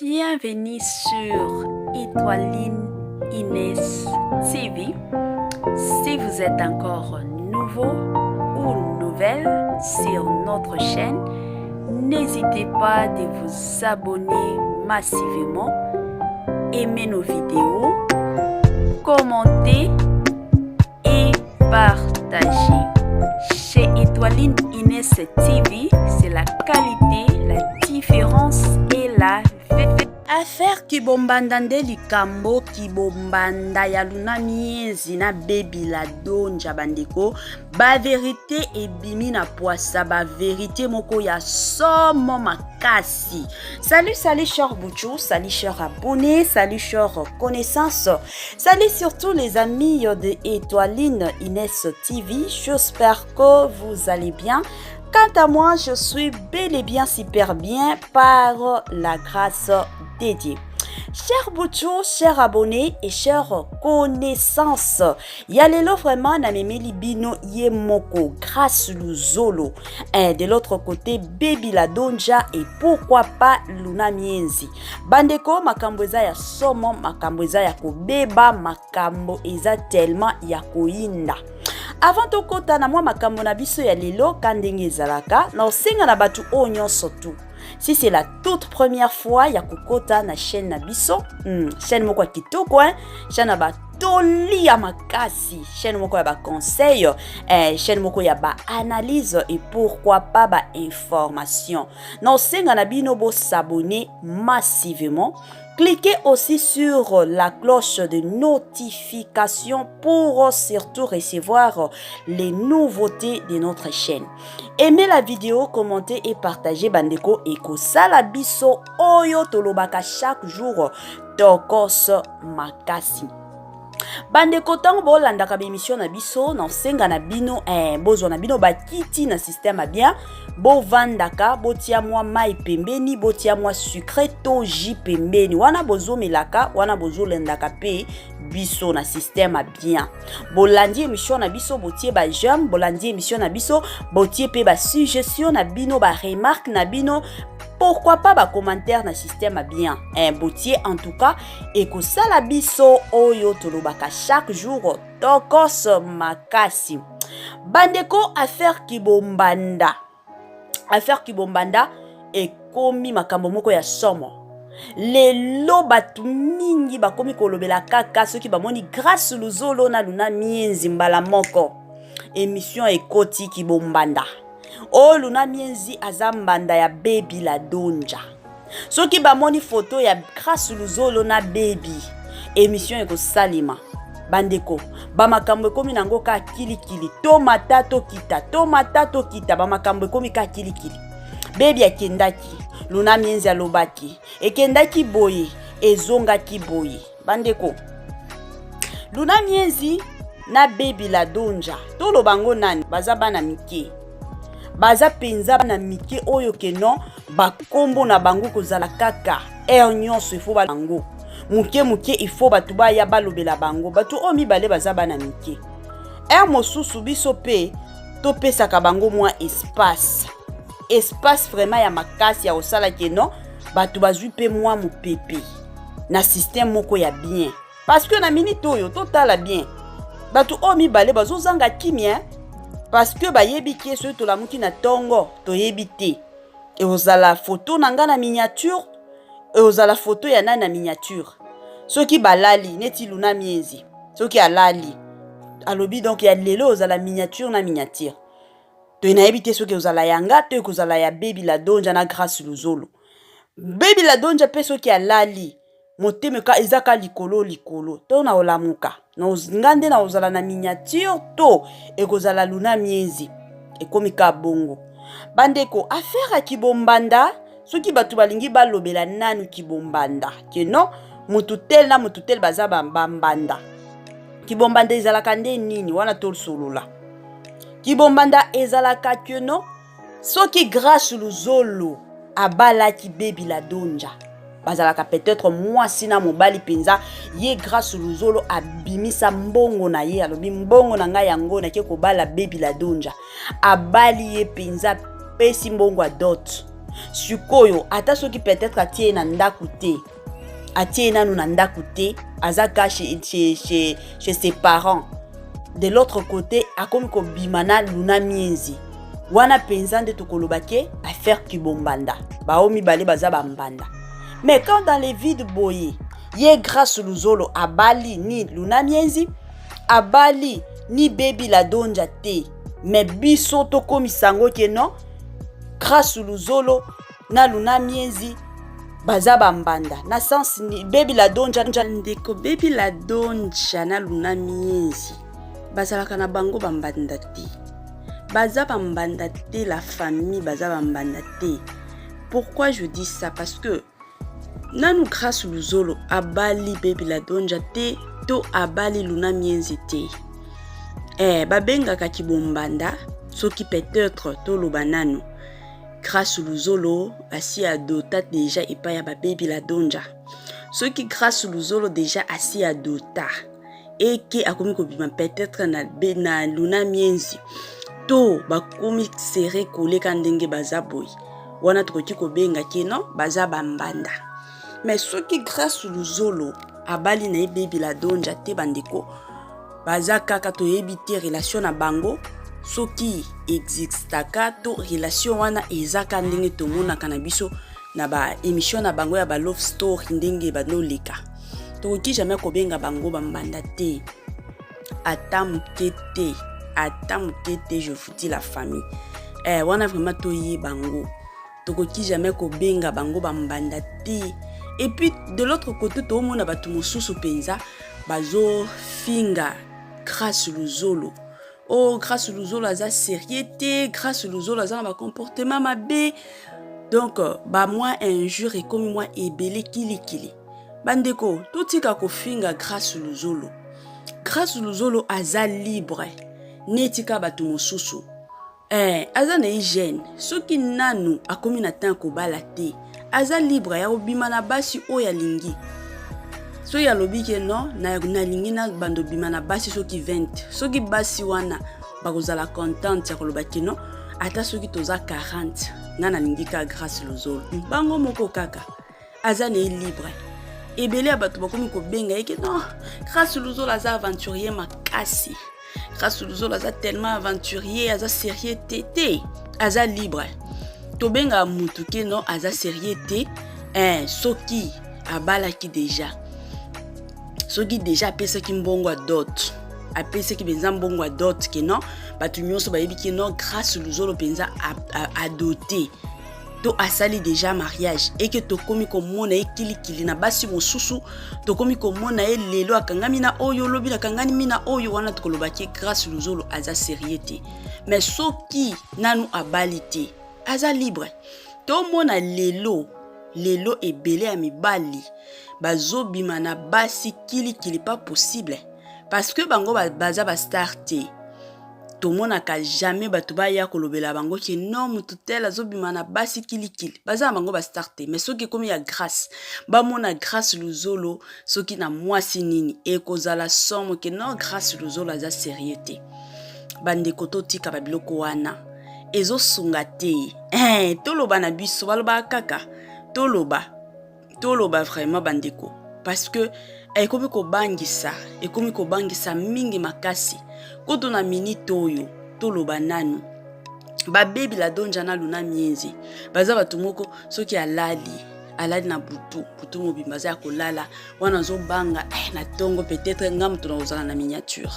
Bienvenue sur Étoiline Inès TV. Si vous êtes encore nouveau ou nouvelle sur notre chaîne, n'hésitez pas de vous abonner massivement, aimer nos vidéos, commenter et partager. Chez Étoiline Inès TV, c'est la qualité, la différence et la vérité. Affaire kibombanda nde likambo kibombanda ya luna miezi na baby la donja bandeko ba vérité ebimi na poisa ba vérité moko ya somo makasi. Salut chers Bouchou, salut chers abonnés, salut chers connaissances, salut surtout les amis de Étoiline Inès TV. J'espère que vous allez bien. Quant à moi, je suis bel et bien super bien par la grâce de Dieu. Chers Bouchou, chers abonnés et chers connaissances, yalelo vraiment na memeli bino ye moko grâce luzolo. De l'autre côté, Baby la Donja et pourquoi pas Luna Mienzi. Bandeko makambo eza ya somo, makambo eza ya kobeba, makambo eza tellement ya koinda. Avant de kota na mwa makambo na biso ya lelo kandenge ezalaka na osenga na batu o nyonso tu. Si c'est la toute première fois ya kokota na chaîne na biso, chaîne moko ya kitoko, chaîne na ba toli ya makasi, chaîne moko ya ba conseil, chaîne moko ya ba analyse et pourquoi pas ba information. Na osenga na bino bo s'abonner massivement. Cliquez aussi sur la cloche de notification pour surtout recevoir les nouveautés de notre chaîne. Aimez la vidéo, commentez et partagez bandeko et kosala biso oyo tolobaka chaque jour tokos makasi. Bandeko tango bolandaka émission na biso na senga na bino bozo na bino bakiti na système a bien bo vandaka botia mwa mai pembeni botia mwa sucre to jus pembeni wana bozo melaka wana bozo lendaka pe biso na système a bien bolandi émission na biso botie ba j'aime bolandi émission na biso botie pe ba suggestion na bino ba remarque na bino. Pourquoi pas ba commentaire na système a bien boutier en tout cas et que ça la biso oyo tolobaka chaque jour tokos makasi. Bandeko affaire kibombanda et komi makambo moko ya somo lelo batu mingi bakomi kolobela kaka soki bamoni grâce luzolo na luna mienzi mbala moko émission ekoti kibombanda. Oh luna mienzi azambanda ya Baby la Donja. Soki bamoni photo ya grâce luzolo na baby émission eko salima. Bandeko ba makambo ekomi nango ka kilikili tomata to kita ba makambo ekomi ka kilikili. Baby akendaki luna mienzi alobaki ekendaki boye ezongaki boye. Bandeko luna mienzi na Baby la Donja tolo bango nani baza bana mike baza penza na mike oyo keno bakombo na bango kozala kaka nyonso ifo bango muke ifo batu ba ya balobela bango batu o mibale baza bana mike mosusu biso pe to pesaka bango mwa espace vraiment ya makasi ya osala keno batu bazwi pe mwa mupepe na système moko ya bien parce que na minute oyo totala bien batu o mibale bazozanga kimia parce que bayebi ki so to la muki na tongo to yebite et ozala photo nanga na miniature et ozala photo ya na miniature soki balali neti luna mienzi soki alali alobi donc ya lelo ozala miniature na miniature to na yebite soki ozala yanga to kozala ya Baby la Donja na grâce luzolo. Baby la Donja pe soki alali moteme ka ezaka likolo to na olamuka na ngande na ozala na miniature to ekozala luna mienzi ekomika bongo. Bandeko affaire kibombanda soki batu balingi balobela nanu kibombanda keno mututel na mututel baza bambanda kibombanda ezalaka nde nini wana tol solola kibombanda ezalaka keno soki grâce luzolo abalaki Baby la Donja bazalaka peut-être moi sina mobali penza ye grâce luzolo abimisa mbongo na ye alobi mbongo na ngai yango na ke ko bala Baby la Donja abali ye penza pesi mbongo a dot Sikoyo ata soki peut-être atie na ndaku te. Atie nanu na ndaku te, azaka chez ses parents. De l'autre côté, akomi ko bimana luna mienzi. Wana penza nde tokolobake affaire kibombanda. Baomi bale baza bambanda. Mais quand dans les vides boye, ye grâce luzolo abali ni luna mienzi, abali ni baby la donja te. Mais biso tokomi sango ke non, grâce luzolo na luna mienzi baza bambanda. Na sens ni baby la donja ndeko baby la donja na luna mienzi. Bazalaka na bango bambanda te. Baza bambanda te, la famille baza bambanda te. Pourquoi je dis ça? Parce que nanu grâce luzolo abali baby la donja te to abali luna mienzi te. Babengaka kibombanda soki peut-être to lobananu. Grâce luzolo asi adota déjà ipaya ba baby la donja. Soki grâce luzolo déjà asi adota. Et que akomi ko bima peut-être na luna mienzi to bakomi serré collé kandenge baza boy wana tokoki ko benga keno baza bambanda. Mais soki grâce luzolo abali na baby la donja te bandeko baza kaka to yebite relation na bango soki existaka to relation wana ezaka ndenge to mona kana biso na ba émission na bango ya ba love story ndenge ba no leka. Toki jamais ko benga bango bambanda te. Ata mukete, je vous dis la famille. Wana vraiment toyi bango. Toki jamais ko benga bango bambanda te. Et puis de l'autre côté to mona batu mosusu penza bazo finga grâce luzolo. Oh grâce luzolo aza sérieuté, grâce luzolo aza na comportement mabe. Donc ba moi un jour et comme moi ebele kili. Bandeko, tout ka ko finga grâce luzolo. Grâce luzolo aza libre. Netika batu mosusu. Aza na hygiène. Soki nanu akomi na temps ko balate. Aza libre ya obima na basi oya lingi. So ya lobi ke non na lingi na bando bima na basi soki 20. Soki basi wana bakozala contente ya koloba ke non ata soki toza 40. Ngana lingi ka grâce luzolo. Bango moko kaka. Aza na libre. Ebele abatu bakomi ko benga eke non grâce luzolo aza aventurier makasi. Grâce luzolo aza tellement aventurier, aza sérieux te, aza libre. To benga mutu ke non aza sérieux te, soki abala ki déjà. Soki déjà pesa ki mbongo dot. Apesa ki benza mbongo dot ke non batu nyonso ba yebi ke non grâce luzolo benza adoté. To asali déjà mariage et que to komi ko mona ekili na basi mosusu to komi ko mona lelo akangami na oyo lobi na kangani mina oyo wana to kolobaki grâce luzolo aza sérieuté. Mais soki nanu abalite aza libre. To mona lelo ebele a mibali bazo bima na basi kili pas possible parce que bango baza ba starté. To mona ka jamais batu ba ya kolobela bango ki non mutu tel azobima na basi kili baza bango ba starter. Mais soki komi ya grâce ba mona grâce luzolo soki na mwasi nini ekozala somo ke non grâce luzolo aza sérieuté. Bande koto tika ba biloko wana ezo sunga te. Toloba na biso baloba kaka toloba vraiment bandeko parce que ekomi ko bangisa mingi makasi. Koto na minute oyo toloba nanu ba baby la donja na luna mienzi baza batu moko soki alali na butu mobimba za kolala wana zo banga na tongo peut-être ngam tu na ozala na miniature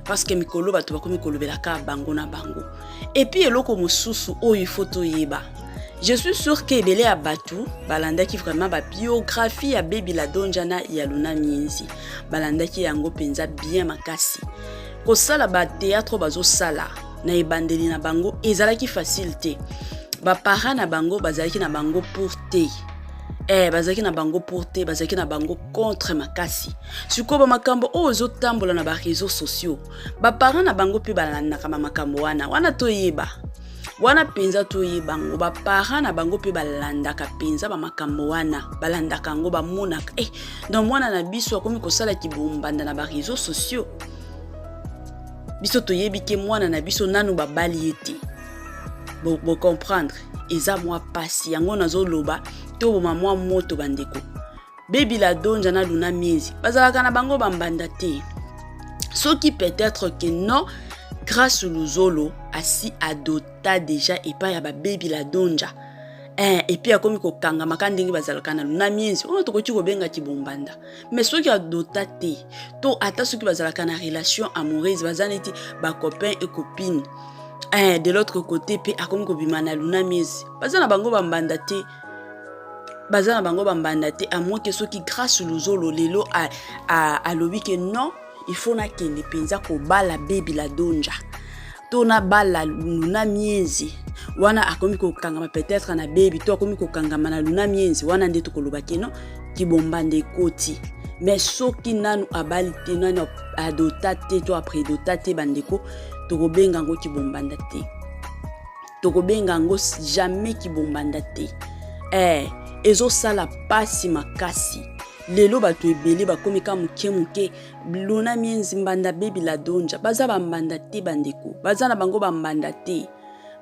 parce que mikolo batu bakomi kolobela ka bango na bango. Et puis eloko mosusu oyo photo yeba. Je suis sûr que ebele ya batu balanda ki vraiment ba biographie ya baby la donja na ya luna mienzi balanda ki yango penza bien makasi. Ko sala ba théâtre bazo sala na ebandeli na bango ezalaki facile te. Ba parents na bango bazalaki na bango pour te. Bazalaki na bango pour te, bazalaki na bango contre makasi. Siko ba makambo ozo tambola na ba réseaux sociaux. Ba parents na bango pe balanda kama makambo wana toyeba. Wana penza toyi bango ba parents na bango pe balandaka penza ba makambo wana balandaka ngo ba monaka donc mwana na biso akomi kosala kibombanda na ba réseaux sociaux biso toyebi ke mwana na biso nanu babali ete bo comprendre eza mwa pasi yango nazo loba to boma mwa moto bandeko Baby la donja na luna miezi bazalaka na bango bambanda te soki peut-être que non grâce luzolo asi adota déjà et pas ya ba baby la donja et puis akomi ko kanga makandingi bazalaka na luna miezi on to ko tiko benga kibombanda mais soki adota te to ata soki bazalaka na relation amoureuse bazaneti ba copain et copine de l'autre côté pe akomi ko bimana luna miezi bazana bango bambanda te bazana bango bambanda te à moins que soki grâce luzolo lelo a lobi que non il faut na kende penza ko bala baby la donja to na bala luna miezi wana akomi ko kangama peut-être na baby to akomi ko kangama na luna miezi wana ndeto ko loba keno kibombande koti mais soki nanu abali te nanu adota te to après dota te bandeko to ko benga ngo kibombanda te to ko benga ngo jamais kibombanda te ezo sala pasi makasi lelo bato ebele bakomi ka muke luna mienzi mbanda baby la donja baza bambanda te bandeko baza na bango bambanda te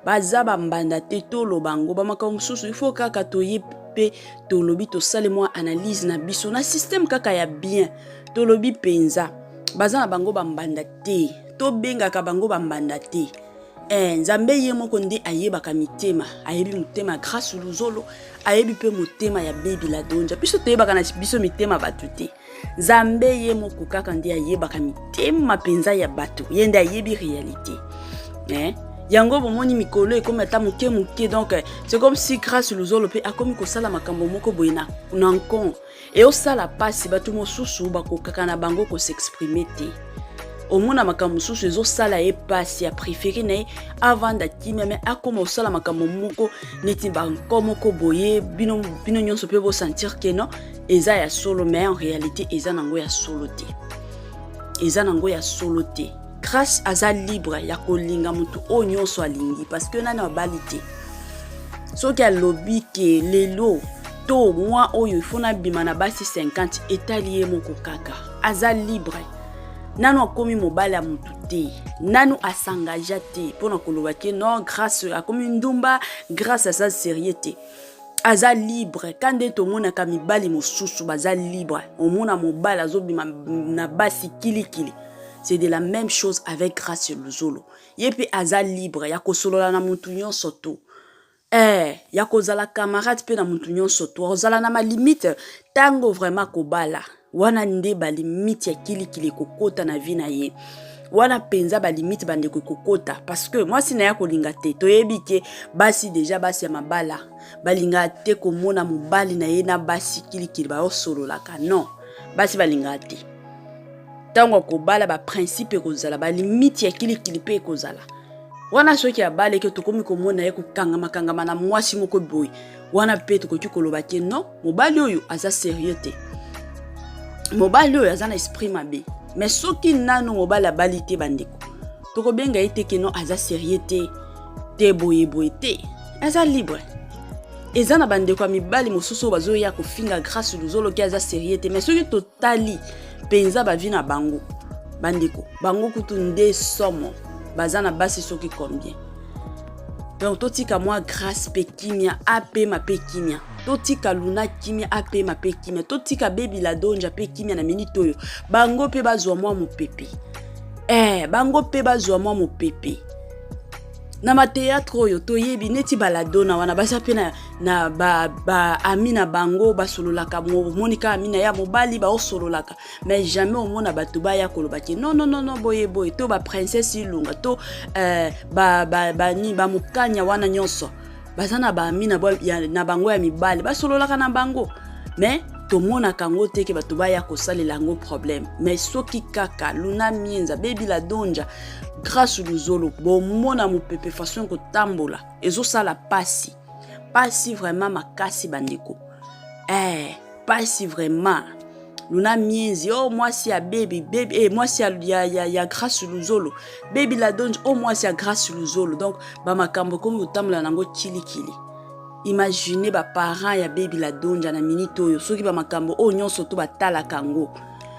baza bambanda te tolo bango bamaka mususu il faut kaka toyepe tolobi to sale moi analyse na biso na système kaka ya bien tolobi penza baza na bango bambanda te to benga ka bango bambanda te nzambe ye moko nde ayebaka mitema ayebi mutema grâce luzolo ayebi pe mutema ya baby la donja biso toyebaka na biso mitema batu te nzambe ye moko kaka nde ayebaka mitema penza ya batu ye nde ayebi réalité yango bomoni mikolo ekomi ata muke donc c'est comme si grâce luzolo pe akomi kosala makambo moko boye na nkon e osala pasi batu mosusu bakokaka na bango ko s'exprimer te omona makambo susu ezo sala e pasi a préféré na avant d'akimia mais akoma osala makambo moko neti banko moko boye bino nyonso pe bo sentir que non eza ya solo mais en réalité eza nango ya solo te eza nango ya solo te grâce aza libre ya kolinga mutu o nyonso alingi parce que nana balité soki alobi ke lelo to moi oyo ifona bima na basi 50 etalié moko kaka aza libre nanu akomi mobali ya mutu te nanu asangaja te pona koloba ke non grâce akomi ndumba grâce à sa sérieux te aza libre kande tomonaka mibali mosusu baza libre omona mobali azobima na basi kilikili c'est de la même chose avec grâce luzolo yepe aza libre ya kosolola na mutu nyonso to ya kozala camarade pe na mutu nyonso to ozala na ma limite tango vraiment kobala wana nde ba limite ya kilikili kokota na vie na ye wana penza ba limite bande kokota parce que moi si na ya kolinga te toyebi ke basi déjà basi ya mabala balinga te komona mobali na ye na basi kilikili ba osololaka non basi balinga te tango kobala ba principe kozala ba limite ya kilikili pe kozala wana soki ya bale ke tokomi komona ye kokangama na mwasi moko boy wana pe tokoki koloba ke non mobali oyo aza sérieux te mobali oyo aza na esprit mabe mais soki nano mobali abali te bandeko tokobenga ye te ke non aza sérieux te boye te aza libre eza na bandeko ya mibali mosusu bazoya kofinga grâce luzolo ki aza sérieux te mais soki totali penza bavi na bango bandeko bango kutu nde somo baza na basi soki combien donc totika moi grâce pe kimia ape ma pe kimia totika luna kimia ape ma pe kimia totika baby la donja pe kimia na minute oyo bango pe bazwa moi mopepe bango pe bazwa moi mopepe na ma théâtre oyo toyebi neti baladona wana basa pe na ba amina bango basololaka monika amina ya mobali ba osololaka mais jamais omona bato ba ya koloba ke non boye to ba princesse ilunga to ni ba mukanya wana nyonso bazana ba amina na bango ya mibali basololaka na bango mais tomona kango te ke bato ba ya kosalela ngo problème mais soki kaka luna mienza baby la donja grâce luzolo bomona mopepe façon ko tambola ezo sala pasi vraiment makasi bandeko pasi vraiment luna mienzi oh moi si ya baby moi si ya grâce luzolo baby la donja oh moi si ya grâce luzolo donc ba makambo komi tambola nango kilikili imaginez ba parents ya baby la donja na minute oyo soki ba makambo o nyonso to batala kango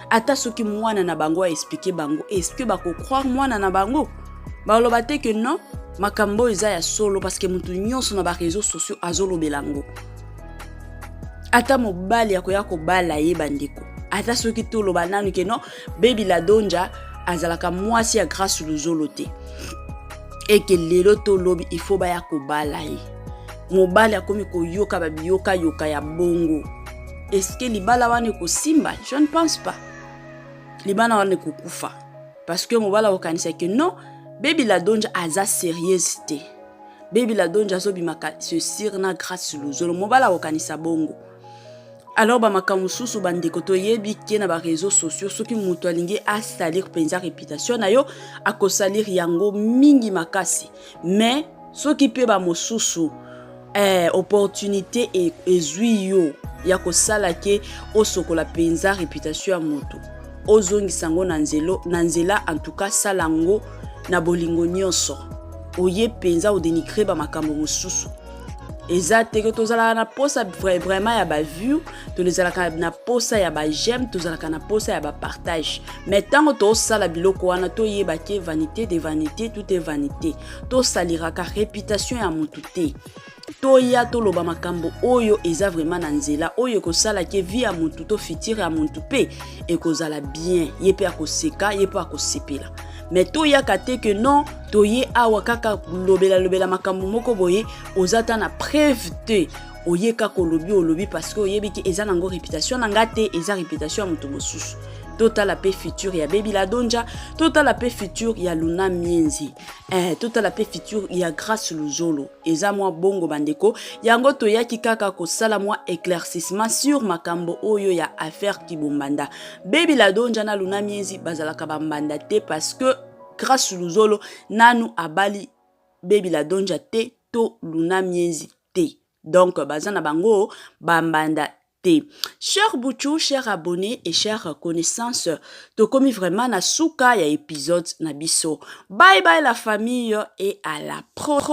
ata soki mwana na bango a expliquer bango est-ce que bako croire mwana na bango ba loba te que non makambo eza ya solo parce que mutu nyonso na ba réseaux sociaux azolobelango. Ata mobali akoya kobala ye bandeko. Ata soki toloba nanu ke non Baby Ladonja azalaka mwasi ya grâce luzolo te. Et que lelo tolobi il faut baya kobala ye. Mobali akomi koyoka babiyoka yoka ya bongo. Est-ce que libala wane ko simba? Je ne pense pas. Libana wane ko kufa. Parce que mobala okanisa que non, Baby Ladonja aza sérieuse te. Baby Ladonja so bimaka se sirna grâce luzolo. Mobala okanisa bongo. Alors ba makamususu bandeko toyebi ke na ba réseaux sociaux soki mutu alingi a salir penza réputation na yo akosalir yango mingi makasi. Mais soki pe ba mosusu opportunité ezui yo ya kosala ke osokola penza réputation ya mutu ozongisa ngo na nzela en tout cas salango na bolingo nyonso oye penza o dénigrer ba makambo mosusu. Eza te que tozala na posa vraiment ya ba view, tozala na posa ya ba j'aime, tozala na posa ya ba partage. Mais tant que to sala biloko wana to yeba ke vanité de vanité, tout est vanité. To salira ka réputation ya mutu te. To ya to loba makambo oyo eza vraiment na nzela oyo ko sala ke vie ya mutu to fitir ya mutu pe e kozala bien, ye pe akoseka, ye pe akosepela. Mais to ya kate que non, to ye awa kaka lobela makambo moko boye, ozata na preuve te. Oye kaka olobi parce que oyebi ki eza nango réputation nanga te, eza réputation ya mutu mosusu. Total la paix future ya Baby Ladonja, total la paix future ya Luna Mienzi. Total la paix future ya Grâce Luzolo. Eza moi bongo bandeko, yango to ya kikaka ko sala moi éclaircissement sur makambo oyo ya affaire Kibombanda. Baby Ladonja na Luna Mienzi bazalaka bambanda te parce que Grâce Luzolo nanu abali Baby Ladonja te to Luna Mienzi te. Donc bazana bango bambanda. Chers Bouchou, chers abonnés et chers connaissances, to komi vraiment na souka ya épisode na biso. Bye bye la famille et à la prochaine.